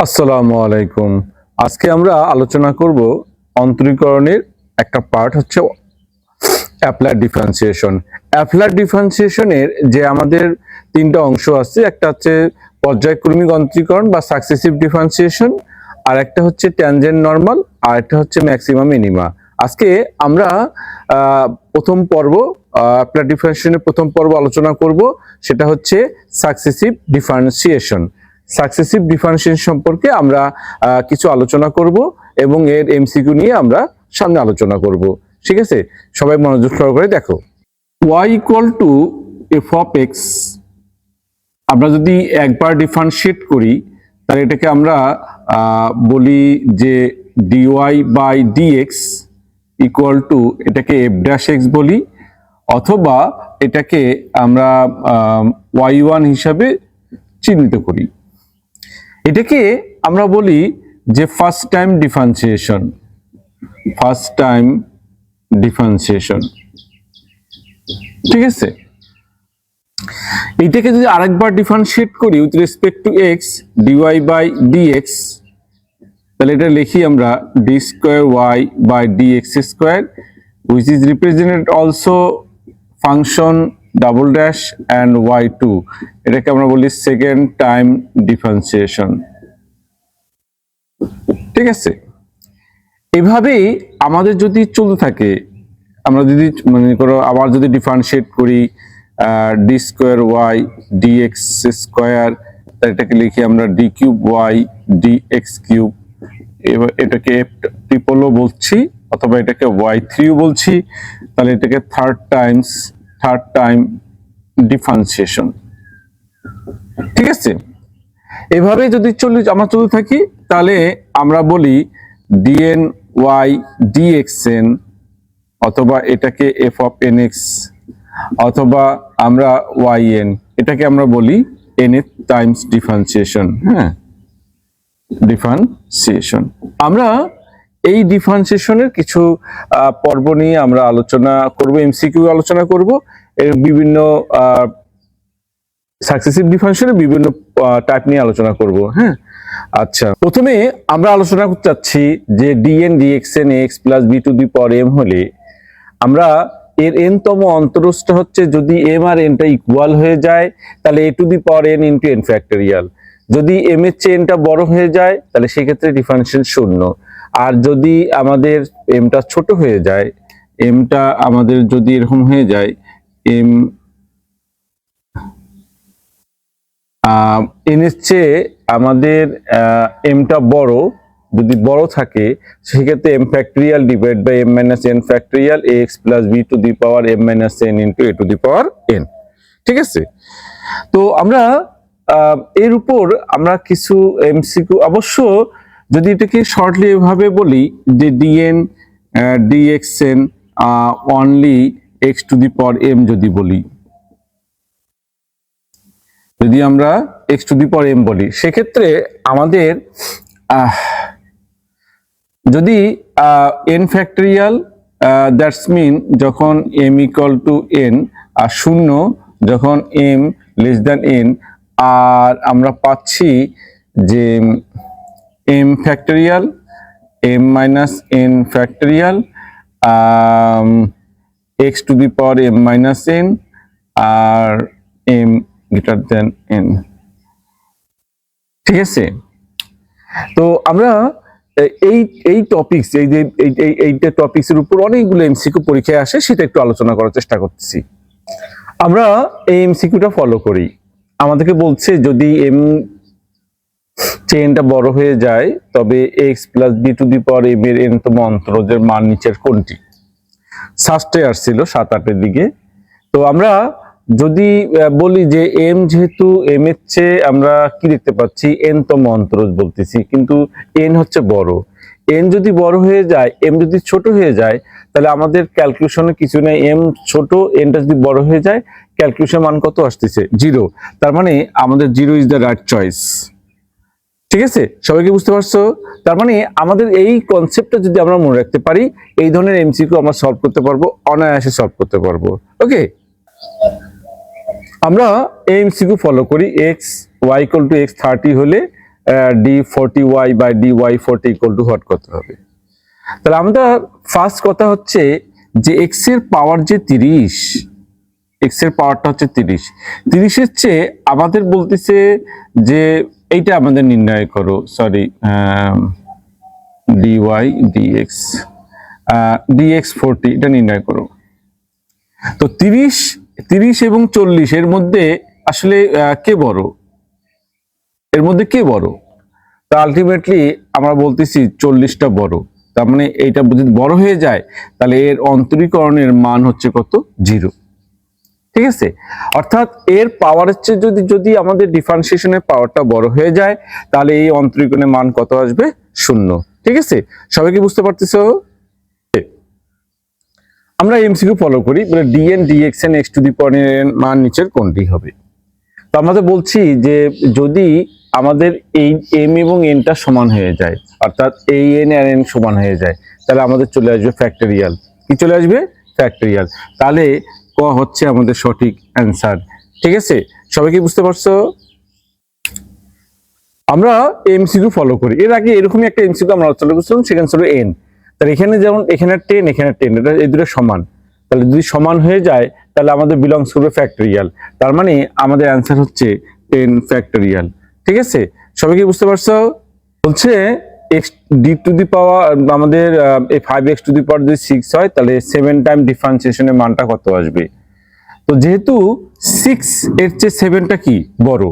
আসসালামু আলাইকুম। আজকে আমরা আলোচনা করব অন্তরীকরণের একটা পার্ট হচ্ছে অ্যাপ্লাইড ডিফারেন্সিয়েশন। অ্যাপ্লাইড ডিফারেন্সিয়েশনের যে আমাদের তিনটা অংশ আছে, একটা হচ্ছে পর্যায়ক্রমিক অন্তরীকরণ বা সাকসেসিভ ডিফারেন্সিয়েশন, আর একটা হচ্ছে ট্যানজেন্ট নরমাল, আর একটা হচ্ছে ম্যাক্সিমা মিনিমা। আজকে আমরা প্রথম পর্ব অ্যাপ্লাইড ডিফারেন্সিয়েশনের প্রথম পর্ব আলোচনা করব, সেটা হচ্ছে সাকসেসিভ ডিফারেন্সিয়েশন। সাকসেসিভ ডিফারেন্সিয়েশন সম্পর্কে আমরা কিছু আলোচনা করব এবং এর এমসিকিউ নিয়ে আমরা সামনে আলোচনা করব। ঠিক আছে, সবাই মনোযোগ সহকারে দেখো। y equal two F of x, আমরা যদি একবার ডিফারেন্সিয়েট করি তাহলে এটাকে আমরা বলি যে dy by dx equal to, এটাকে এফ ড্যাশ এক্স বলি, অথবা এটাকে আমরা y1 হিসাবে চিহ্নিত করি। এটাকে আমরা বলি যে first time differentiation. First time differentiation, ঠিক আছে। এইটাকে যদি আরেকবার ডিফারেন্সিয়েট করি with respect to x, dy by dx, তাহলে এটা লিখি আমরা d square y by dx square, which is represented also function double dash and y2, এটাকে আমরা বলি সেকেন্ড টাইম ডিফারেন্সিয়েশন। ঠিক আছে, এভাবেই আমাদের যদি চলতে থাকে, আমরা যদি মনে করো আবার যদি ডিফারেন্সিয়েট করি d square y dx square, তাহলে এটাকে লিখি আমরা d cube y dx cube, এবার এটাকে এফ ট্রিপলও বলছি অথবা এটাকে y3 বলছি, তাহলে এটাকে থার্ড টাইম ডিফারেন্সিয়েশন। ঠিক আছে, এভাবে যদি আমরা চলতে থাকি তাহলে আমরা বলি dn y dxn, অথবা এটাকে f of nx, অথবা আমরা yn, এটাকে আমরা বলি nth টাইমস ডিফারেন্সিয়েশন। হ্যাঁ, ডিফারেন্সিয়েশন। আমরা এই ডিফারেন্সিয়েশনের কিছু পর্ব নিয়ে আমরা আলোচনা করব, এমসিকিউ আলোচনা করব, এর বিভিন্ন সাকসেসিভ ডিফারেন্সিয়েশনের বিভিন্ন টাইপ নিয়ে আলোচনা করব। হ্যাঁ, আচ্ছা, প্রথমে আমরা আলোচনা করতে চাচ্ছি যে dn dxn x plus b to the power m হলে আমরা এর n তম অন্তরজটা হচ্ছে যদি m আর n টা ইকুয়াল হয়ে যায় তাহলে a to the power n into n factorial. যদি m এর চেয়ে n টা বড় হয়ে যায় তাহলে সেক্ষেত্রে ডিফারেন্সিয়াল শূন্য। আর যদি আমাদের m টা ছোট হয়ে যায়, m টা আমাদের যদি এরকম হয়ে যায় m n এর চেয়ে আমাদের m টা বড়, যদি বড় থাকে সেক্ষেত্রে m factorial divide by m minus n factorial ax plus b to the power m minus n into a to the power n। ঠিক আছে, তো আমরা এর উপর আমরা কিছু এমসিকিউ, অবশ্য যদি এটাকে শর্টলি এভাবে বলি যে dn dxn only x to the power m যদি বলি, যদি আমরা x to the power m বলি, সেক্ষেত্রে আমাদের যদি n ফ্যাক্টরিয়াল, দ্যাটস মিন যখন m ইকুয়াল টু n আর শূন্য যখন m লেস দ্যান n, আর আমরা পাচ্ছি যে m factorial m minus n factorial x to the power m minus n আর m গ্রেটার দেন n। ঠিক আছে, তো আমরা এই টপিকস, এইটা টপিকসের উপর অনেকগুলো এমসিকিউ পরীক্ষায় আসে, সেটা একটু আলোচনা করার চেষ্টা করতেছি। আমরা এই এমসিকিউটা ফলো করি। আমাদেরকে বলছে যদি m চেইনটা বড় হয়ে যায় তবে x plus b to the power m এর n তম অন্তরজের মান নিচের কোনটি? সাস্টে আসছিল 7-8 এর দিকে। তো আমরা যদি বলি যে m যেহেতু m এর চেয়ে আমরা কি দেখতে পাচ্ছি n তম অন্তরজ বলতেছি, কিন্তু n হচ্ছে বড়। n যদি বড় হয়ে যায়, m যদি ছোট হয়ে যায়, তাহলে আমাদের ক্যালকুলেশনে কিছু নেই, m ছোট, n টা যদি বড় হয়ে যায় ক্যালকুলেশন মান কত আসতেছে? 0। তার মানে আমাদের 0 ইজ দ্য রাইট চয়েস। ঠিক আছে, সবাইকে বুঝতে পারছো? তার মানে আমাদের এই কনসেপ্টটা যদি আমরা মনে রাখতে পারি, এই ধরনের এমসিকিউ আমরা সলভ করতে পারবো, অনায়াসে সলভ করতে পারবো। ওকে, আমরা এই এমসিকিউ ফলো করি। x y equal two x 30 হলে d40y by dy40 equal to what করতে হবে। তাহলে আমরা ফার্স্ট কথা হচ্ছে যে এক্স এর পাওয়ার যে 30, এক্স এর পাওয়ারটা হচ্ছে 30 এর চেয়ে আমাদের বলতেছে যে এইটা আমাদের নির্ণয় করো, সরি dy dx dx40 এটা নির্ণয় করো। তো 30 এবং 40 এর মধ্যে আসলে কে বড়, এর মধ্যে কে বড়? তা আলটিমেটলি আমরা বলতেছি 40টা বড়। তার মানে এইটা যদি বড় হয়ে যায় তাহলে এর অন্তরীকরণের মান হচ্ছে কত? 0। ঠিক আছে, অর্থাৎ এর পাওয়ার হচ্ছে যদি আমাদের ডিফারেন্সিয়েশনের পাওয়ারটা বড় হয়ে যায় তাহলে এই অন্তরীকরণের মান কত আসবে? 0। ঠিক আছে, সবাই কি বুঝতে পারতেছো? আমরা এমসিকিউ ফলো করি, বলে dn dxn x to the power n মান নিচের কোনটি হবে? তো আমরা বলছি যে যদি আমাদের এই m এবং n টা সমান হয়ে যায়, অর্থাৎ এই n আর n সমান হয়ে যায়, তাহলে আমাদের চলে আসবে ফ্যাক্টরিয়াল। কি চলে আসবে? ফ্যাক্টরিয়াল। তাহলে ক হচ্ছে আমাদের সঠিক অ্যান্সার। ঠিক আছে, সবাই কি বুঝতে পারছো? আমরা এমসিকিউ ফলো করি, এর আগে এরকমই একটা এমসিকিউ আমরা আলোচনা করছিলাম, সেখানে ছিল n। তাহলে এখানে যেমন এখানে 10 এখানে 10, এটা এই দুটো সমান, তাহলে যদি সমান হয়ে যায় তাহলে আমাদের বিলংস করবে ফ্যাক্টরিয়াল। তার মানে আমাদের অ্যান্সার হচ্ছে 10 ফ্যাক্টরিয়াল। ঠিক আছে, সবাই কি বুঝতে পারছো? বলছে x d টু দি পাওয়ার আমাদের 5x টু দি পাওয়ার যদি 6 হয় তাহলে 7 টাইম ডিফারেন্সিয়েশনের মানটা কত আসবে? তো যেহেতু 6 এর চেয়ে 7টা কি বড়,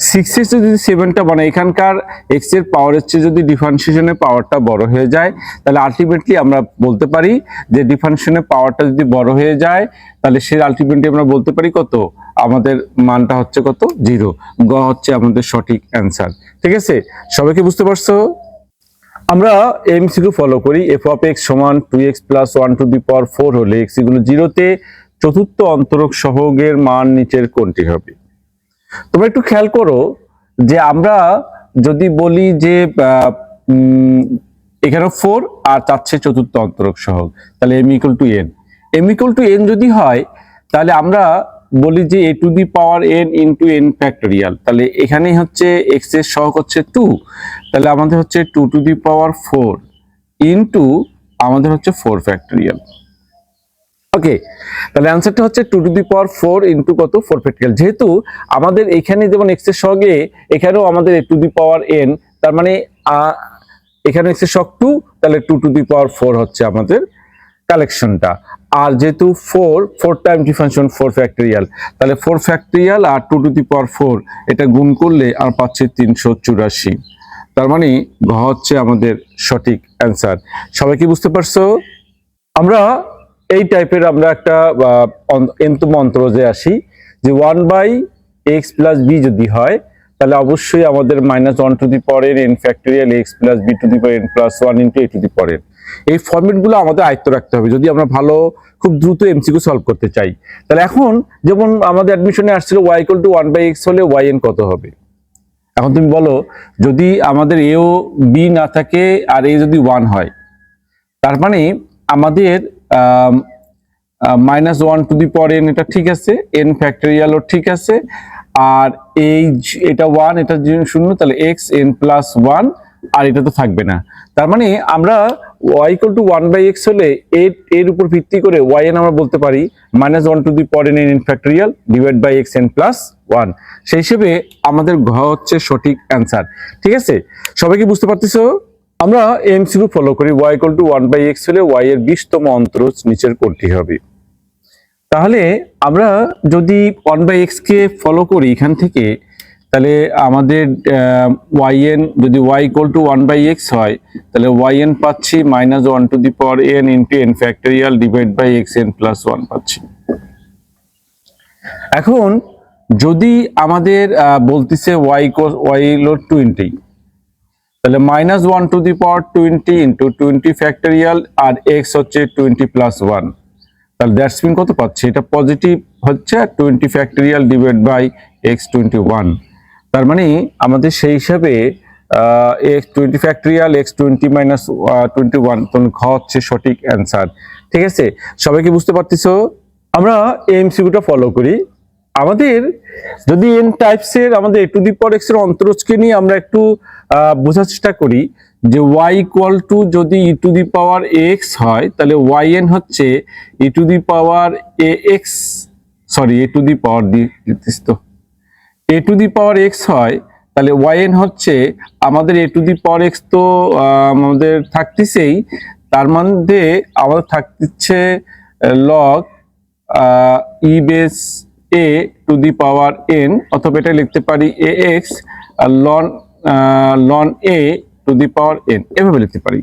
6 এর চেয়ে যদি 7টা মানে এখানকার x এর পাওয়ারের চেয়ে যদি ডিফারেন্সিয়েশনের পাওয়ারটা বড় হয়ে যায় তাহলে আলটিমেটলি আমরা বলতে পারি যে ডিফারেন্সিয়েশনের পাওয়ারটা যদি বড় হয়ে যায় তাহলে সে আলটিমেটলি আমরা বলতে পারি কত? আমাদের মানটা হচ্ছে কত? 0। গ হচ্ছে আমাদের সঠিক অ্যান্সার। ঠিক আছে, সবাই কি বুঝতে পারছো? আমরা এমসিকিউ ফলো করি, f অফ x সমান 2x প্লাস 1 টু দি পাওয়ার 4 হলে x ইকুয়াল 0 তে চতুর্থ অন্তরক সহগের মান নিচের কোনটি হবে? তোমরা একটু খেয়াল করো যে আমরা যদি বলি যে এখানে 4 আর চাচ্ছে চতুর্থ অন্তরক সহগ, তাহলে m equal to n। m equal to n যদি হয় তাহলে আমরা বলি যে a to the power n into n factorial, তাহলে এখানেই হচ্ছে x এর সহগ হচ্ছে 2, তাহলে আমাদের হচ্ছে 2 টু দি পাওয়ার 4 ইন্টু আমাদের হচ্ছে 4 ফ্যাক্টোরিয়াল। ওকে, তাহলে অ্যান্সারটা হচ্ছে 2 টু দি পাওয়ার 4 ইন্টু কত? 4 ফ্যাক্টোরিয়াল। যেহেতু আমাদের এখানে যেমন x এর সহগে এখানেও আমাদের a to the power n, তার মানে এখানে x এর সহগ 2, তাহলে 2 টু দি পাওয়ার 4 হচ্ছে আমাদের কালেকশনটা। আর যেহেতু 4 টাইম ডিফারেন্সিয়েশন 4 ফ্যাক্টোরিয়াল, তাহলে 4 ফ্যাক্টোরিয়াল আর 2 টু দি পাওয়ার 4 এটা গুণ করলে আর পাচ্ছি 384। তার মানে ঘ হচ্ছে আমাদের সঠিক অ্যান্সার। সবাই কি বুঝতে পারছো? আমরা এই টাইপের আমরা একটা এনতম অন্তরজে আসি যে 1/x প্লাস b যদি হয় তাহলে অবশ্যই আমাদের -1 to the power n factorial x plus b to the power n plus 1 into a to the power n। এই ফরম্যাটগুলো আমাদের আয়ত্ত রাখতে হবে যদি আমরা ভালো খুব দ্রুত এমসিকিউ সলভ করতে চাই। তাহলে এখন যেমন আমাদের অ্যাডমিশনে আসছিল y ইকুয়াল টু 1/x হলে yn কত হবে? এখন তুমি বলো, যদি আমাদের a ও b না থাকে আর a যদি 1 হয়, তার মানে আমাদের -1 টু দি পাওয়ার n এটা ঠিক আছে, n ফ্যাক্টোরিয়ালও ঠিক আছে, আর এটা 1 এটা 0, তাহলে x n প্লাস 1 আর এটা তো থাকবে না। তার মানে আমরা y ইকুয়াল টু 1/x হলে এর উপর ভিত্তি করে yn আমরা বলতে পারি -1 to the power n factorial divide by x n plus 1। সেই হিসেবে আমাদের ঘ হচ্ছে সঠিক অ্যান্সার। ঠিক আছে, সবাই কি বুঝতে পারতেছো? আমরা এমসিকিউ ফলো করি, y ইকুয়াল টু 1/x হলে y এর 20তম অন্তরজ নিচের কোনটি হবে? তাহলে আমরা যদি 1/x কে ফলো করি এখান থেকে, তাহলে আমাদের yn যদি y ইকুয়াল টু 1/x হয় তাহলে yn পাচ্ছি -1 to the power n into n factorial divide by x n plus 1 পাচ্ছি। এখন যদি আমাদের বলতেছে y হলো 20, তাহলে -1 to the power 20 into 20 factorial আর x হচ্ছে 20 প্লাস 1, তাহলে দ্যাটস মিন কত পাচ্ছি? এটা পজিটিভ হচ্ছে 20 ফ্যাক্টোরিয়াল ডিভাইড বাই x 21। তার মানে আমাদের সেই হিসাবে x 20 ফ্যাক্টোরিয়াল x 20 মাইনাস 21, তখন ঘ হচ্ছে সঠিক অ্যান্সার। ঠিক আছে, সবাই কি বুঝতে পারতেছো? আমরা এমসিকিউটা ফলো করি। আমাদের যদি n টাইপসের আমাদের a to the power x এর অন্তরজকে নিয়ে আমরা একটু বোঝার চেষ্টা করি যে y ইকুয়াল টু যদি e to the power x হয় তাহলে yn হচ্ছে e to the power ax, sorry a to the power তো a to the power x হয় তাহলে yn হচ্ছে আমাদের a to the power x তো আমাদের থাকতেছেই, তার মধ্যে আমাদের থাকতেছে log e base a to the power n, অথবা এটা লিখতে পারি ax ln a to the power n, এভাবে লিখতে পারি।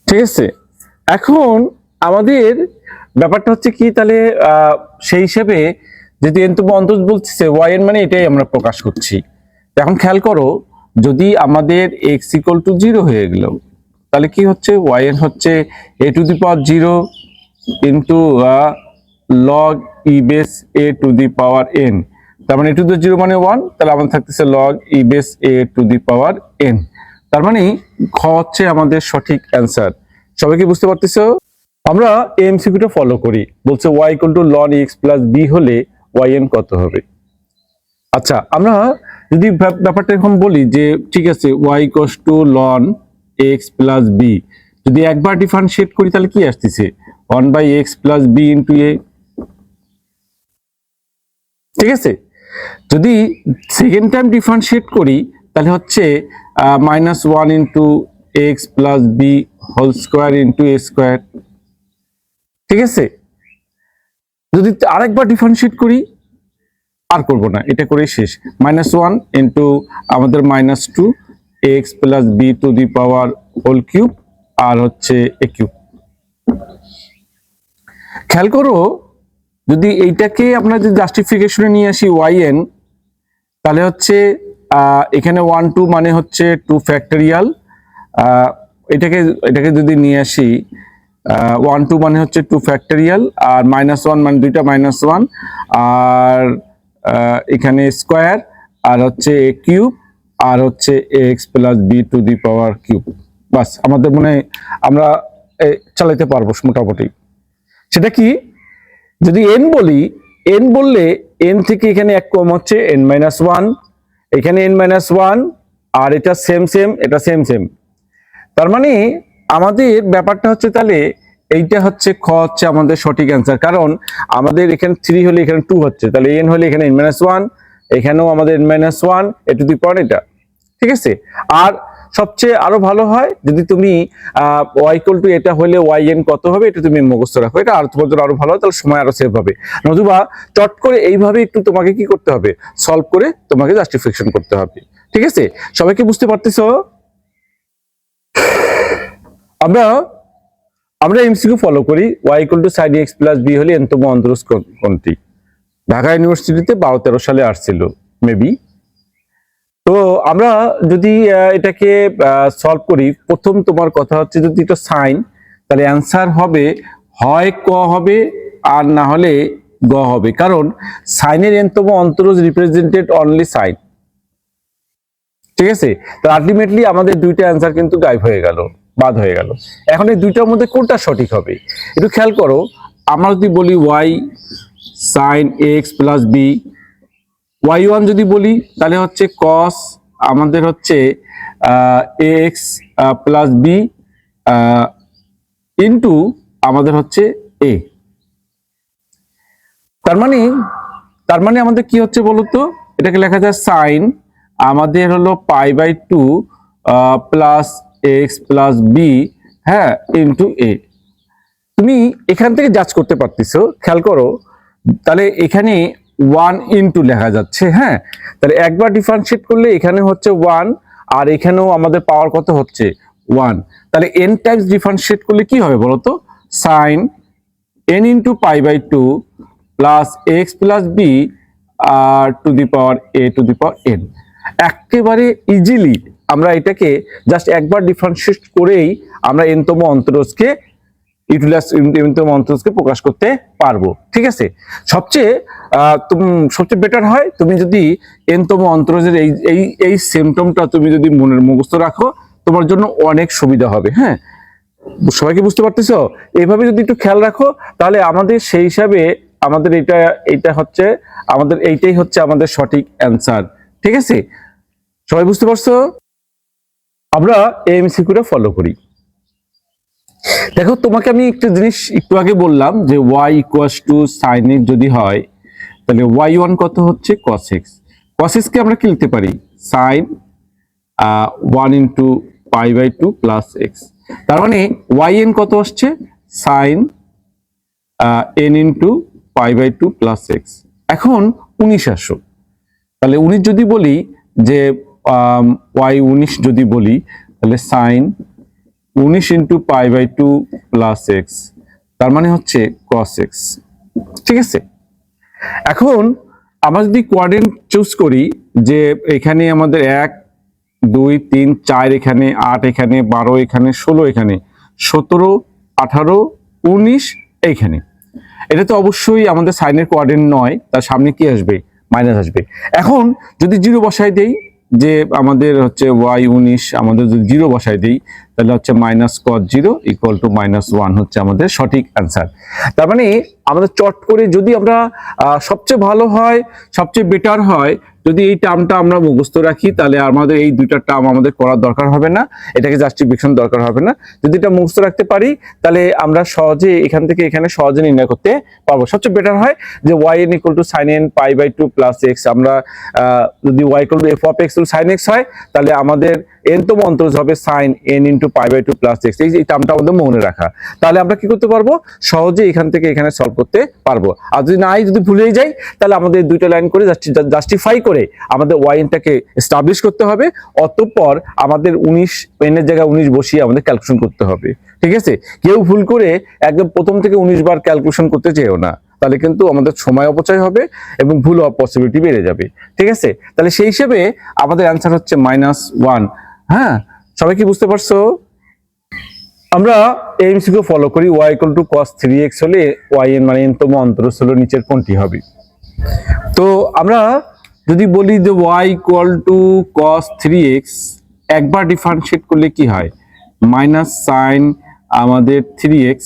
ঠিক আছে, এখন আমাদের ব্যাপারটা হচ্ছে কি, তাহলে সেই হিসেবে যদি এনতম অন্তর বলতেছে yn মানে এটাই আমরা প্রকাশ করছি। এখন খেয়াল করো, যদি আমাদের x ইকুয়াল টু 0 হয়ে গেল তাহলে কি হচ্ছে, yn হচ্ছে a to the power 0 into log e base a to the power n, তার মানে a টু দি 0 মানে 1, তাহলে আমাদের থাকতেছে log e base a to the power n। তার মানে খ হচ্ছে আমাদের সঠিক অ্যান্সার। সবাই কি বুঝতে পারতেছো? আমরা এমসিকিউটা ফলো করি, বলছে y equal two ln x plus b হলে yn কত হবে। আচ্ছা, আমরা যদি ব্যাপারটা এরকম বলি যে ঠিক আছে y equal two ln x plus b, যদি একবার ডিফারেন্সিয়েট করি তাহলে কি আসতেছে 1/x plus b into a। ঠিক আছে, যদি সেকেন্ড টাইম ডিফারেন্সিয়েট করি তাহলে হচ্ছে -1 into x plus b whole square into a square. ঠিক আছে, যদি আরেকবার ডিফারেন্সিয়েট করি, আর করব না, এটা করেই শেষ, -1 ইন্টু আমাদের -2 x plus b to the power whole cube আর হচ্ছে a কিউব। খেয়াল করো, যদি এইটাকে আমরা যদি জাস্টিফিকেশনে নিয়ে আসি yn, তাহলে হচ্ছে এখানে 1 2 মানে হচ্ছে 2 ফ্যাক্টরিয়াল, এটাকে যদি নিয়ে আসি 1 2 মানে হচ্ছে 2 ফ্যাক্টরিয়াল, আর -1 মানে দুইটা -1, আর এখানে স্কোয়ার, আর হচ্ছে a কিউব, আর হচ্ছে x plus b to the power cube. বাস, আমাদের মনে আমরা চালাইতে পারবো মোটামুটি। সেটা কি, যদি n বলি, n বললে n থেকে এখানে এক কম হচ্ছে n-1, এখানে n-1, আর এটা সেম, এটা সেম। তার মানে আমাদের ব্যাপারটা হচ্ছে, তাহলে এইটা হচ্ছে খ হচ্ছে আমাদের সঠিক অ্যান্সার, কারণ আমাদের এখানে 3 হলে এখানে 2 হচ্ছে, তাহলে n হলে এখানে n-1, এখানেও আমাদের n-1 এ টু দি পাওয়ার এটা। ঠিক আছে, আর সবচেয়ে আরো ভালো হয় যদি তুমি y ইকুয়াল টু এটা হলে yn কত হবে এটা তুমি মুখস্থ রাখো, এটা আর তোমার জন্য আরো ভালো হয়, তাহলে সময় আরো সেভ হবে। নতুবা চট করে এইভাবে একটু তোমাকে কি করতে হবে, সলভ করে তোমাকে জাস্টিফিকেশন করতে হবে। ঠিক আছে, সবাইকে বুঝতে পারতেছো? আমরা এমসিকিউ ফলো করি, y equal two sin x plus b হলে nতম অন্তরজ কোনটি? ঢাকা ইউনিভার্সিটিতে 12-13 সালে আসছিল মেবি। তো আমরা যদি এটাকে সলভ করি, প্রথম তোমার কথা হচ্ছে যদি এটা সাইন, তাহলে অ্যান্সার হবে হয় ক হবে আর না হলে গ হবে, কারণ সাইনের nতম অন্তরজ রিপ্রেজেন্টেড অনলি সাইন। ঠিক আছে, তো আলটিমেটলি আমাদের দুইটা অ্যান্সার কিন্তু গায়েব হয়ে গেল, বাদ হয়ে গেল। এখন এই দুইটার মধ্যে কোনটা সঠিক হবে একটু খেয়াল করো। আমরা যদি বলি y sin x plus b, y1 যদি বলি তাহলে হচ্ছে cos আমাদের হচ্ছে ax প্লাস b ইন্টু আমাদের হচ্ছে a। তার মানে আমাদের কি হচ্ছে বলতো, এটাকে লেখা যায় সাইন আমাদের হলো π/2 প্লাস x প্লাস b, হ্যাঁ, ইন্টু a। তুমি এখান থেকে জাজ করতে পারতেছো, খেয়াল করো, তাহলে এখানে 1 ইন্টু লেখা যাচ্ছে, হ্যাঁ, তাহলে একবার ডিফারেন্সিয়েট করলে এখানে হচ্ছে 1, আর এখানেও আমাদের পাওয়ার কত হচ্ছে 1, তাহলে n টাইমস ডিফারেন্সিয়েট করলে কি হবে বলতো, sine n into π/2 plus x plus b আর to the power a to the power n। একেবারে ইজিলি আমরা এটাকে জাস্ট একবার ডিফারেন্সিয়েট করেই আমরা nতম অন্তরজকে নতম অন্তরজকে প্রকাশ করতে পারবো। ঠিক আছে, সবচেয়ে বেটার হয় তুমি যদি nতম অন্তরজের এই সিম্পটমটা তুমি যদি মনের মুখস্থ রাখো, তোমার জন্য অনেক সুবিধা হবে। হ্যাঁ, সবাইকে বুঝতে পারতেছো? এইভাবে যদি একটু খেয়াল রাখো, তাহলে আমাদের সেই হিসাবে আমাদের এইটা হচ্ছে আমাদের এইটাই হচ্ছে আমাদের সঠিক অ্যান্সার। ঠিক আছে, সবাই বুঝতে পারছো? আমরা এমসিকিউটা ফলো করি। দেখো, তোমাকে আমি একটা জিনিস একটু আগে বললাম যে y equals to sine x যদি হয়, তাহলে y1 কত হচ্ছে cos x। cos x কে আমরা কি লিখতে পারি? Sine 1 into pi by 2 plus x. তার মানে yn কত আসছে? Sine n into pi by 2 plus x. এখন 19 আসো, তাহলে 19 যদি বলি যে y19 যদি বলি, তাহলে sine 19 into pi by 2 plus x, তার মানে হচ্ছে cos x। ঠিক আছে, এখন আমরা যদি কোয়াড্রেন্ট চুজ করি, যে এখানে আমাদের 1 2 3 4, এখানে 8, এখানে 12, এখানে 16, এখানে 17 18 19, এইখানে, এটা তো অবশ্যই আমাদের সাইনের কোয়াড্রেন্ট নয়, তার সামনে কি আসবে? মাইনাস আসবে। এখন যদি জিরো বসাই দেই, যে আমাদের হচ্ছে y19 আমাদের যদি জিরো বসাই দেই, তাহলে হচ্ছে মাইনাস cos 0 ইকুয়াল টু -1 হচ্ছে আমাদের সঠিক অ্যান্সার। তার মানে আমাদের চট করে যদি আমরা সবচেয়ে ভালো হয়, সবচেয়ে বেটার হয় যদি এই টার্মটা আমরা মুখস্থ রাখি, তাহলে আমাদের এই দুইটা টার্ম আমাদের করার দরকার হবে না, এটাকে জাস্টিফিকেশন দরকার হবে না। যদি এটা মুখস্থ রাখতে পারি, তাহলে আমরা সহজে এখান থেকে এখানে সহজে নির্ণয় করতে পারবো। সবচেয়ে বেটার হয় যে yn equal to sine n pi by 2 plus x. আমরা যদি y equal to f of x sine x হয়, তাহলে আমাদের n তম অন্তরজ হবে sine n into pi by 2 plus x. এই টার্মটা আমাদের মনে রাখা, তাহলে আমরা কি করতে পারবো? সহজে এখান থেকে এখানে সলভ করতে পারবো। আর যদি নাই, যদি ভুলেই যাই, তাহলে আমাদের দুইটা লাইন করে জাস্টিফাই করে আমাদের yn-টাকে এস্টাবলিশ করতে হবে। অতঃপর আমাদের 19 n এর জায়গায় 19 বসিয়ে আমাদের ক্যালকুলেশন করতে হবে। ঠিক আছে, কেউ ভুল করে একদম প্রথম থেকে 19 বার ক্যালকুলেশন করতে চেয়েও না, তাহলে কিন্তু আমাদের সময় অপচয় হবে এবং ভুল হওয়ার পসিবিলিটি বেড়ে যাবে। ঠিক আছে, তাহলে সেই হিসেবে আমাদের অ্যান্সার হচ্ছে -1। হ্যাঁ, সবাই কি বুঝতে পারছো? আমরা এমসিকিউ ফলো করি। y equal to cos 3x হলে yn মানে n-তম অন্তরজ হলো নিচের কোনটি হবে? তো আমরা যদি বলি যে y equal to cos 3x, একবার ডিফারেন্সিয়েট করলে কি হয়? মাইনাস সাইন আমাদের 3x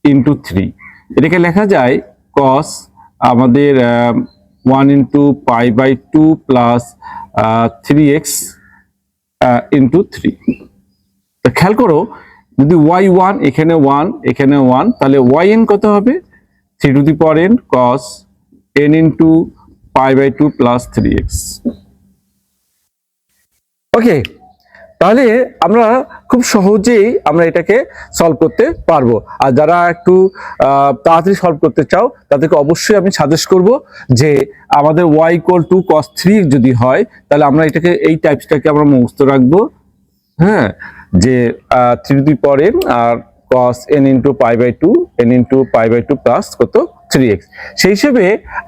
ইন্টু 3, এটাকে লেখা যায় cos আমাদের 1 into pi by 2 plus 3x into 3। তো খেয়াল করো, যদি y1 এখানে 1 এখানে 1, তাহলে yn কত হবে? 3 to the power n cos n into pi by 2 plus 3x। Okay, তাহলে আমরা খুব সহজেই আমরা এটাকে সলভ করতে পারবো। আর যারা একটু তাড়াতাড়ি সলভ করতে চাও, তাদেরকে অবশ্যই আমি সাজেস্ট করব যে আমাদের y ইকুয়াল টু cos 3 যদি হয়, তাহলে আমরা এটাকে এই টাইপসটাকে আমরা মুখস্থ রাখবো। হ্যাঁ, যে 3 টু দি পাওয়ার n আর cos n into pi by 2 n into pi by 2 plus কত 3x। সেই হিসেবে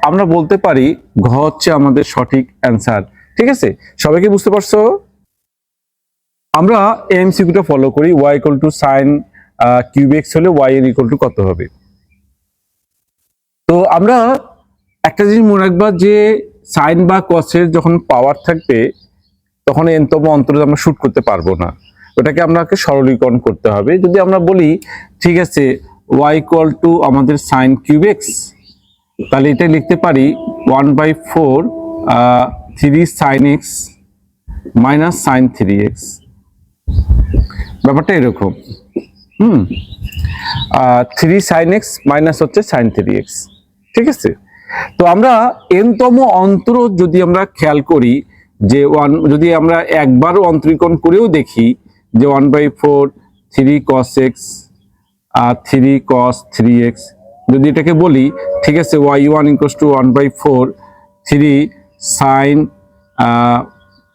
আমরা বলতে পারি ঘ হচ্ছে আমাদের সঠিক অ্যান্সার। ঠিক আছে, সবাইকে বুঝতে পারছো? আমরা এমসিকিউটা ফলো করি। y equal to sine cube x হলে yn ইকুয়াল টু কত হবে? তো আমরা একটা জিনিস মনে রাখবা যে সাইন বা কসের যখন পাওয়ার থাকবে, তখন n-তম অন্তরজ আমরা শুট করতে পারবো না, ওটাকে আপনাকে সরলীকরণ করতে হবে। যদি আমরা বলি ঠিক আছে y ইকুয়াল টু আমাদের সাইন কিউব x, তাহলে এটা লিখতে পারি 1/4 3 sign x minus sine 3x। ব্যাপারটা এরকম। 3 সাইন x মাইনাস হচ্ছে সাইন 3x। ঠিক আছে, তো আমরা n-তম অন্তরজ যদি আমরা খেয়াল করি, যে যদি আমরা একবারও অন্তরীকরণ করেও দেখি, যে 1/4 3 cos x 3 cos 3x, যদি এটাকে বলি ঠিক আছে y1 equals to 1/4 3 sine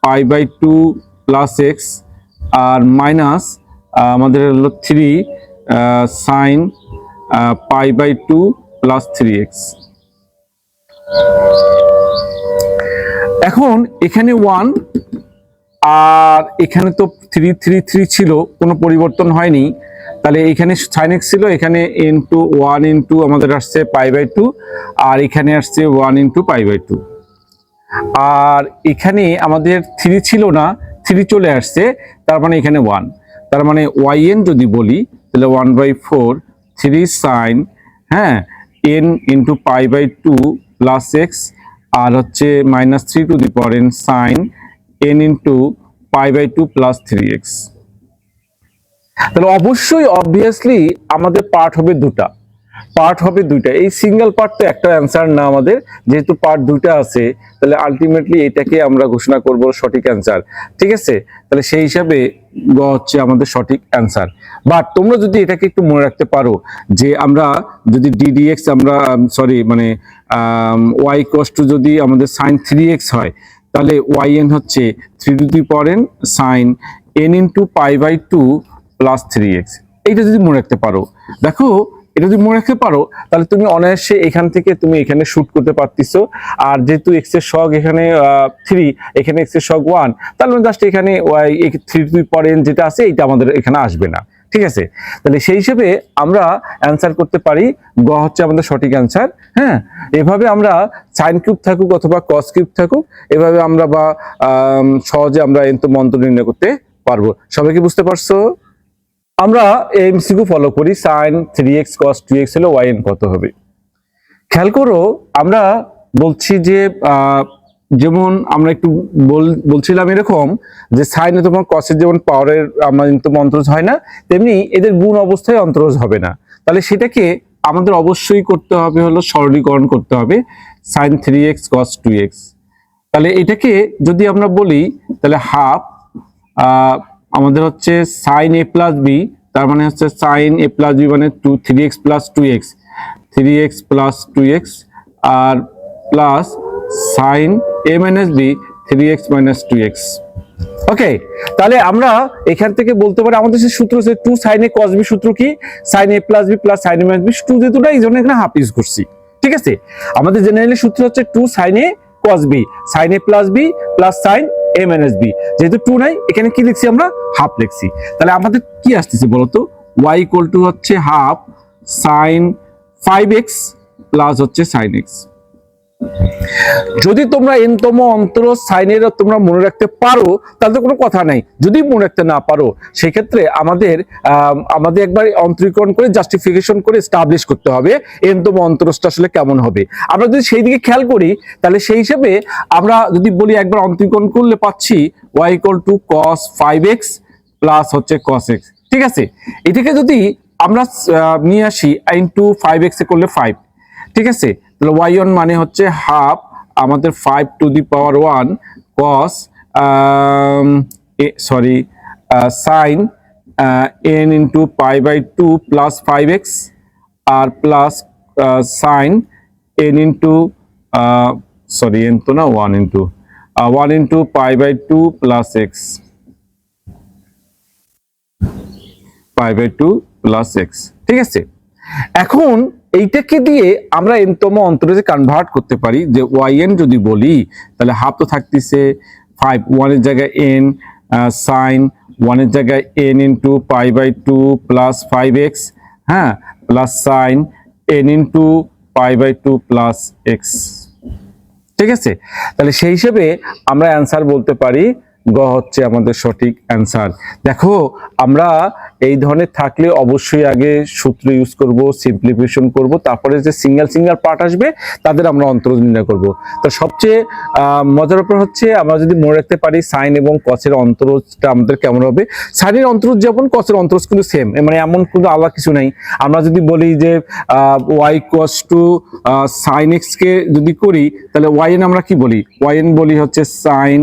pi by 2 plus x আর মাইনাস আমাদের হলো 3 sine pi by 2 plus 3x। এখন এখানে 1 আর এখানে তো 3 3 3 ছিল, কোনো পরিবর্তন হয়নি, তাহলে এখানে সাইন x ছিল, এখানে ইনটু 1 ইনটু আমাদের আসছে পাই বাই 2, আর এখানে আসছে 1 ইনটু পাই বাই 2, আর এখানে আমাদের 3 ছিল না, 3 চলে আসছে, তার মানে এখানে 1, তার মানে yn যদি বলি তাহলে 1/4 3 sine n into pi by 2 plus x আর হচ্ছে -3 to the power n sine n into pi by two plus 3x। তাহলে অবশ্যই অবভিয়াসলি আমাদের পার্ট হবে দুটা, এই সিঙ্গেল পার্ট তো একটা অ্যান্সার না আমাদের, যেহেতু পার্ট দুইটা আছে তাহলে আলটিমেটলি এটাকে আমরা ঘোষণা করব সঠিক অ্যান্সার। ঠিক আছে, তাহলে সেই হিসাবে গ হচ্ছে আমাদের সঠিক অ্যান্সার। বাট তোমরা যদি এটাকে একটু মনে রাখতে পারো যে আমরা যদি ddx আমরা মানে y cos টু যদি আমাদের sin 3x হয় তাহলে yn হচ্ছে 3 to the power n sin n into pi by two plus 3x। এইটা যদি মনে রাখতে পারো, দেখো এটা যদি মনে রাখতে পারো তাহলে তুমি অনায়াসে এখান থেকে তুমি এখানে শুট করতে পারতিছো। আর যেহেতু x এর সহগ এখানে 3, এখানে x এর সহগ 1, তাহলে জাস্ট এখানে y 3 to the power n যেটা আছে এটা আমাদের এখানে আসবে না। ঠিক আছে, তাহলে সেই হিসেবে আমরা অ্যান্সার করতে পারি গ হচ্ছে আমাদের সঠিক অ্যান্সার। হ্যাঁ, এভাবে আমরা সাইন কিউব থাকুক অথবা কস কিউব থাকুক, এভাবে আমরা বা সহজে আমরা মন্ত্র নির্ণয় করতে পারবো। সবাই কি বুঝতে পারছো? আমরা এমসিকিউ ফলো করি, sin 3x cos 2x হলে yn কত হবে। খেয়াল করো, আমরা বলছি যে যেমন আমরা একটু বলছিলাম এরকম যে সাইন অথবা কসের যেমন পাওয়ারের আমরা অন্তরজ হয় না, তেমনি এদের গুণ অবস্থায় অন্তরজ হবে না। তাহলে সেটাকে আমাদের অবশ্যই করতে হবে হলো সরলীকরণ করতে হবে, sin 3x cos 2x। তাহলে এটাকে যদি আমরা বলি তাহলে হাফ আমাদের হচ্ছে sin a প্লাস বি, তার মানে হচ্ছে sin a প্লাস বি মানে 3x plus 2x, 3x plus 2x আর plus sin a minus b 3x minus 2x। Okay, তাহলে আমরা এখান থেকে বলতে পারি আমাদের যে সূত্র আছে 2 sin a cos b, সূত্র কি sin a plus b plus sin a minus b, 2 যেটা এই জন্য এখানে হাফ ইউজ করছি। ঠিক আছে, আমাদের জেনারেলি সূত্র হচ্ছে 2 sin a cos b, sin a plus b plus sin a minus b, যেহেতু 2 নাই এখানে কি লিখছি আমরা হাফ লিখছি। তাহলে আমাদের কি আসতেছে বলতো, y ইকুয়াল টু হচ্ছে হাফ sin 5x প্লাস হচ্ছে sin x। যদি তোমরা n-তম অন্তর সাইনের তোমরা মনে রাখতে পারো তাহলে কোনো কথা নাই, যদি মনে রাখতে না পারো সেক্ষেত্রে আমাদের একবার অন্তরীকরণ করে জাস্টিফিকেশন করে এস্টাবলিশ করতে হবে n-তম অন্তরটা আসলে কেমন হবে। আমরা যদি সেই দিকে খেয়াল করি তাহলে সেই হিসেবে আমরা যদি বলি একবার অন্তরীকরণ করলে পাচ্ছি y equal to cos 5x plus হচ্ছে cos x। ঠিক আছে, এটাকে যদি আমরা নিয়ে আসি ইনটু 5x এ করলে 5। ঠিক আছে, তাহলে y1 মানে হচ্ছে হাফ আমাদের 5 to the power 1 cos sin n into pi by 2 plus 5x আর plus sin n into n তো না 1 into pi by 2 plus x, pi by 2 plus x। ঠিক আছে, এখন এইটাকে দিয়ে আমরা n-তম অন্তরে কনভার্ট করতে পারি যে yn যদি বলি তাহলে হাফ তো থাকতেছে 5, 1 এর জায়গায় n sin 1 এর জায়গায় n into pi by 2 plus 5x, হ্যাঁ, plus sin n into pi by 2 plus x। ঠিক আছে, তাহলে সেই হিসেবে আমরা অ্যান্সার বলতে পারি গ হচ্ছে আমাদের সঠিক অ্যান্সার। দেখো, আমরা এই ধরনের থাকলে অবশ্যই আগে সূত্র ইউজ করব, সিম্পলিফিকেশন করব, তারপরে যে সিঙ্গেল পার্ট আসবে তাদের আমরা অন্তরজ নির্ণয় করব। তো সবচেয়ে মজার ব্যাপার হচ্ছে আমরা যদি মনে রাখতে পারি সাইন এবং কসের অন্তরজটা আমাদের কেমন হবে। সাইনের অন্তরজ যেমন কসের অন্তরজ কিন্তু সেম, মানে এমন কোনো আলাদা কিছু নাই। আমরা যদি বলি যে y cos to sin x কে যদি করি তাহলে yn আমরা কি বলি, yn বলি হচ্ছে sin